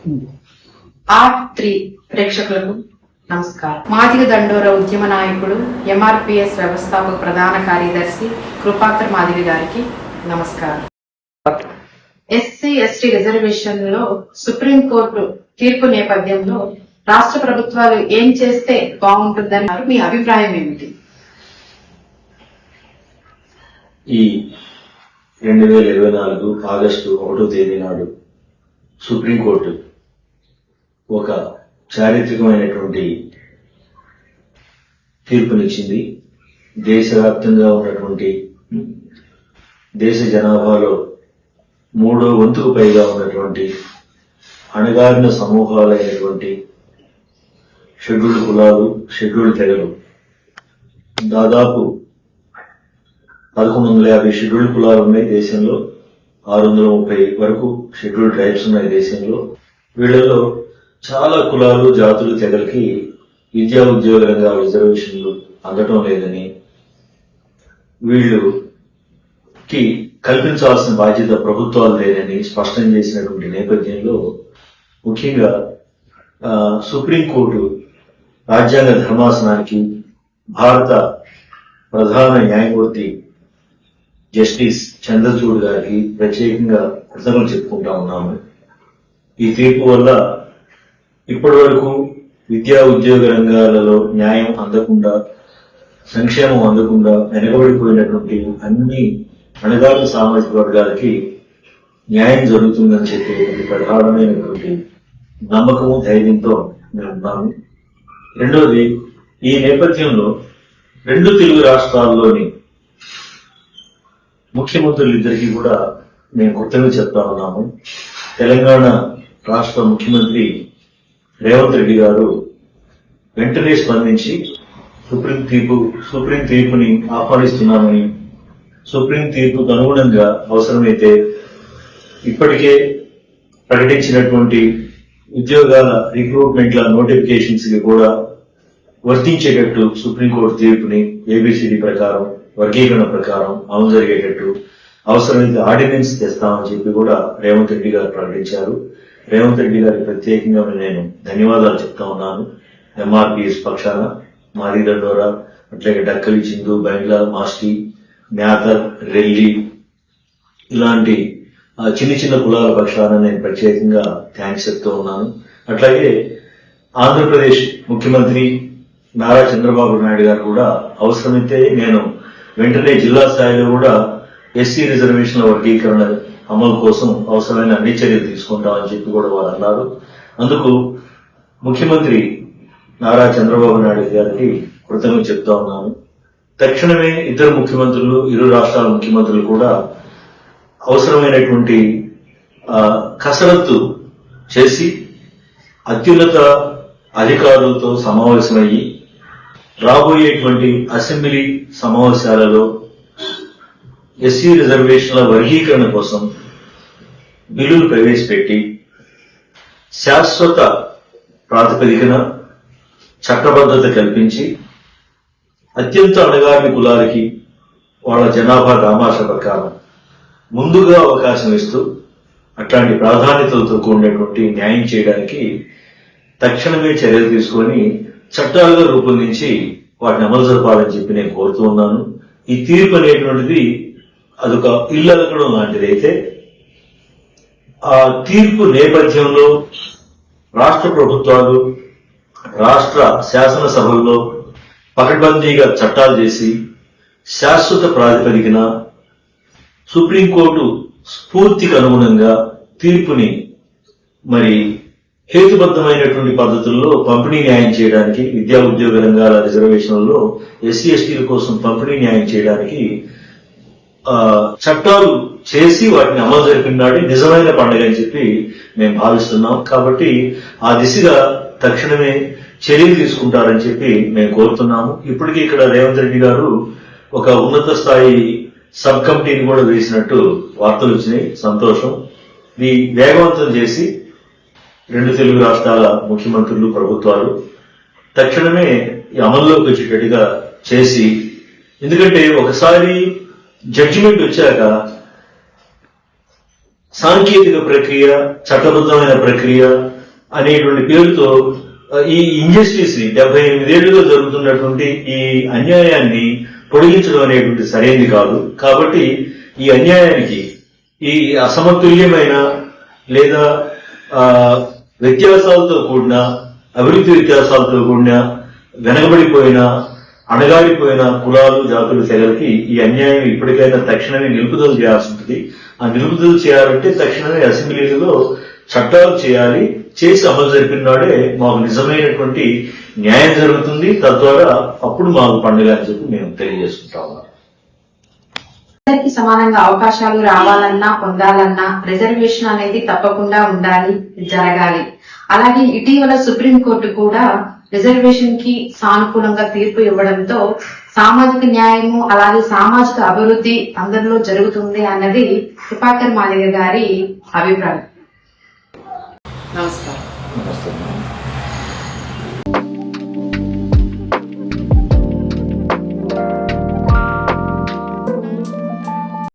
R3 ప్రేక్షకులకు నమస్కారం. మాదిగ దండోర ఉద్యమ నాయకుడు, ఎంఆర్పిఎస్ వ్యవస్థాపక ప్రధాన కార్యదర్శి కృపాకర్ మాదిగ గారికి నమస్కారం. ఎస్సీ ఎస్టీ రిజర్వేషన్ లో సుప్రీంకోర్టు తీర్పు నేపథ్యంలో రాష్ట్ర ప్రభుత్వాలు ఏం చేస్తే బాగుంటుందన్నారు, మీ అభిప్రాయం ఏమిటి? ఈ 2024 ఆగస్టు 1వ తేదీ నాడు సుప్రీంకోర్టు ఒక చారిత్రకమైనటువంటి తీర్పునిచ్చింది. దేశవ్యాప్తంగా ఉన్నటువంటి దేశ జనాభాలో 3వ వంతుకు పైగా ఉన్నటువంటి అణగారిన సమూహాలైనటువంటి షెడ్యూల్డ్ కులాలు, షెడ్యూల్డ్ తెగలు, దాదాపు 1150 షెడ్యూల్డ్ కులాలు ఉన్నాయి దేశంలో, 630 వరకు షెడ్యూల్డ్ ట్రైబ్స్ ఉన్నాయి దేశంలో. వీళ్ళలో చాలా కులాలు, జాతులు, తెగలకి విద్యా ఉద్యోగ రంగాల రిజర్వేషన్లు అందటం లేదని, వీళ్ళకి కల్పించాల్సిన బాధ్యత ప్రభుత్వాలు లేదని స్పష్టం చేసినటువంటి నేపథ్యంలో ముఖ్యంగా సుప్రీంకోర్టు రాజ్యాంగ ధర్మాసనానికి భారత ప్రధాన న్యాయమూర్తి జస్టిస్ చంద్రచూడ్ గారికి ప్రత్యేకంగా కృతజ్ఞతలు చెప్పుకుంటా ఉన్నాము. ఈ తీర్పు వల్ల ఇప్పటి వరకు విద్యా ఉద్యోగ రంగాలలో న్యాయం అందకుండా, సంక్షేమం అందకుండా వెనకబడిపోయినటువంటి అన్ని అణగారిన సామాజిక వర్గాలకి న్యాయం జరుగుతుందని చెప్పేటువంటి ప్రధానమైనటువంటి నమ్మకము, ధైర్యంతో మేము ఉన్నాము. రెండవది, ఈ నేపథ్యంలో 2 తెలుగు రాష్ట్రాల్లోని ముఖ్యమంత్రులిద్దరికీ కూడా మేము కృతజ్ఞతలు చెప్తా ఉన్నాము. తెలంగాణ రాష్ట్ర ముఖ్యమంత్రి రేవంత్ రెడ్డి గారు వెంటనే స్పందించి సుప్రీం తీర్పుని ఆహ్వానిస్తున్నామని, సుప్రీం తీర్పుకు అనుగుణంగా అవసరమైతే ఇప్పటికే ప్రకటించినటువంటి ఉద్యోగాల రిక్రూట్మెంట్ల నోటిఫికేషన్స్ కి కూడా వర్తించేటట్టు సుప్రీంకోర్టు తీర్పుని ఏబిసిడి ప్రకారం, వర్గీకరణ ప్రకారం అమలు జరిగేటట్టు అవసరమైతే ఆర్డినెన్స్ తెస్తామని చెప్పి కూడా రేవంత్ రెడ్డి గారు ప్రకటించారు. రేవంత్ రెడ్డి గారికి ప్రత్యేకంగా నేను ధన్యవాదాలు చెప్తా ఉన్నాను. ఎంఆర్పిఎస్ పక్షాన మాదిగ దండోర, అట్లాగే డక్కలి, చిందు, బెంగ్లా, మాస్టి, మ్యాథర్, రెల్లి ఇలాంటి చిన్న చిన్న కులాల పక్షాన నేను ప్రత్యేకంగా థ్యాంక్స్ చెప్తూ ఉన్నాను. అట్లాగే ఆంధ్రప్రదేశ్ ముఖ్యమంత్రి నారా చంద్రబాబు నాయుడు గారు కూడా అవసరమైతే నేను వెంటనే జిల్లా స్థాయిలో కూడా ఎస్సీ రిజర్వేషన్ల వర్గీకరణ అమలు కోసం అవసరమైన అన్ని చర్యలు తీసుకుంటామని చెప్పి కూడా వారు అన్నారు. అందుకు ముఖ్యమంత్రి నారా చంద్రబాబు నాయుడు గారికి కృతజ్ఞతలు చెప్తా ఉన్నాను. తక్షణమే ఇరు రాష్ట్రాల ముఖ్యమంత్రులు కూడా అవసరమైనటువంటి కసరత్తు చేసి అత్యున్నత అధికారులతో సమావేశమయ్యి రాబోయేటువంటి అసెంబ్లీ సమావేశాలలో ఎస్సీ రిజర్వేషన్ల వర్గీకరణ కోసం బిల్లులు ప్రవేశపెట్టి శాశ్వత ప్రాతిపదికన చట్టబద్ధత కల్పించి అత్యంత అణగారిన కులాలకి వాళ్ళ జనాభా దామాష ప్రకారం ముందుగా అవకాశం ఇస్తూ అట్లాంటి ప్రాధాన్యతలతో కూడినటువంటి న్యాయం చేయడానికి తక్షణమే చర్యలు తీసుకొని చట్టాలుగా రూపొందించి వాటిని అమలు జరపాలని చెప్పి నేను కోరుతూ ఉన్నాను. ఈ తీర్పు అనేటువంటిది అదొక ఇల్లు అలకడం లాంటిది అయితే, ఆ తీర్పు నేపథ్యంలో రాష్ట్ర ప్రభుత్వాలు, రాష్ట్ర శాసనసభల్లో పకడ్బందీగా చట్టాలు చేసి శాశ్వత ప్రాతిపదికన సుప్రీంకోర్టు స్ఫూర్తికి అనుగుణంగా తీర్పుని మరి హేతుబద్ధమైనటువంటి పద్ధతుల్లో పంపిణీ న్యాయం చేయడానికి, విద్యా ఉద్యోగ రంగాల రిజర్వేషన్లలో ఎస్సీ ఎస్టీల కోసం పంపిణీ న్యాయం చేయడానికి చట్టాలు చేసి వాటిని అమలు జరిపినాడు నిజమైన పండుగ అని చెప్పి మేము భావిస్తున్నాం. కాబట్టి ఆ దిశగా తక్షణమే చర్యలు తీసుకుంటారని చెప్పి మేము కోరుతున్నాము. ఇప్పటికీ ఇక్కడ రేవంత్ రెడ్డి గారు ఒక ఉన్నత స్థాయి సబ్ కమిటీని కూడా వేసినట్టు వార్తలు వచ్చినాయి. సంతోషం. ఇది వేగవంతం చేసి 2 తెలుగు రాష్ట్రాల ముఖ్యమంత్రులు, ప్రభుత్వాలు తక్షణమే ఈ అమల్లోకి వచ్చేటట్టుగా చేసి, ఎందుకంటే ఒకసారి జడ్జిమెంట్ వచ్చాక సాంకేతిక ప్రక్రియ, చట్టబద్ధమైన ప్రక్రియ, అనేటువంటి పేరుతో ఈ ఇంజస్టిస్ ని 78 ఏళ్లుగా జరుగుతున్నటువంటి ఈ అన్యాయాన్ని పొడిగించడం అనేటువంటి సరైనది కాదు. కాబట్టి ఈ అన్యాయానికి ఈ అసమతుల్యమైన లేదా వ్యత్యాసాలతో కూడిన అభివృద్ధి వ్యత్యాసాలతో కూడిన వెనకబడిపోయిన అణగాడిపోయిన కులాలు జాతులు తెగలకి ఈ అన్యాయం ఇప్పటికైనా తక్షణమే నిలుపుదల చేయాల్సి ఉంటుంది. ఆ నిలుపుదల చేయాలంటే తక్షణమే అసెంబ్లీలో చట్టాలు చేయాలి. చేసి అమలు జరిపిన నాడే మాకు నిజమైనటువంటి న్యాయం జరుగుతుంది. తద్వారా అప్పుడు మాకు పండుగ అని చెప్పి మేము తెలియజేసుకుంటా ఉన్నాం. అందరికీ సమానంగా అవకాశాలు రావాలన్నా పొందాలన్నా రిజర్వేషన్ అనేది తప్పకుండా ఉండాలి, జరగాలి. అలాగే ఇటీవల సుప్రీంకోర్టు కూడా రిజర్వేషన్ కి సానుకూలంగా తీర్పు ఇవ్వడంతో సామాజిక న్యాయము అలాగే సామాజిక అభివృద్ధి అందరిలో జరుగుతుంది అన్నది కృపాకర్ మాదిగ గారి అభిప్రాయం. నమస్కారం.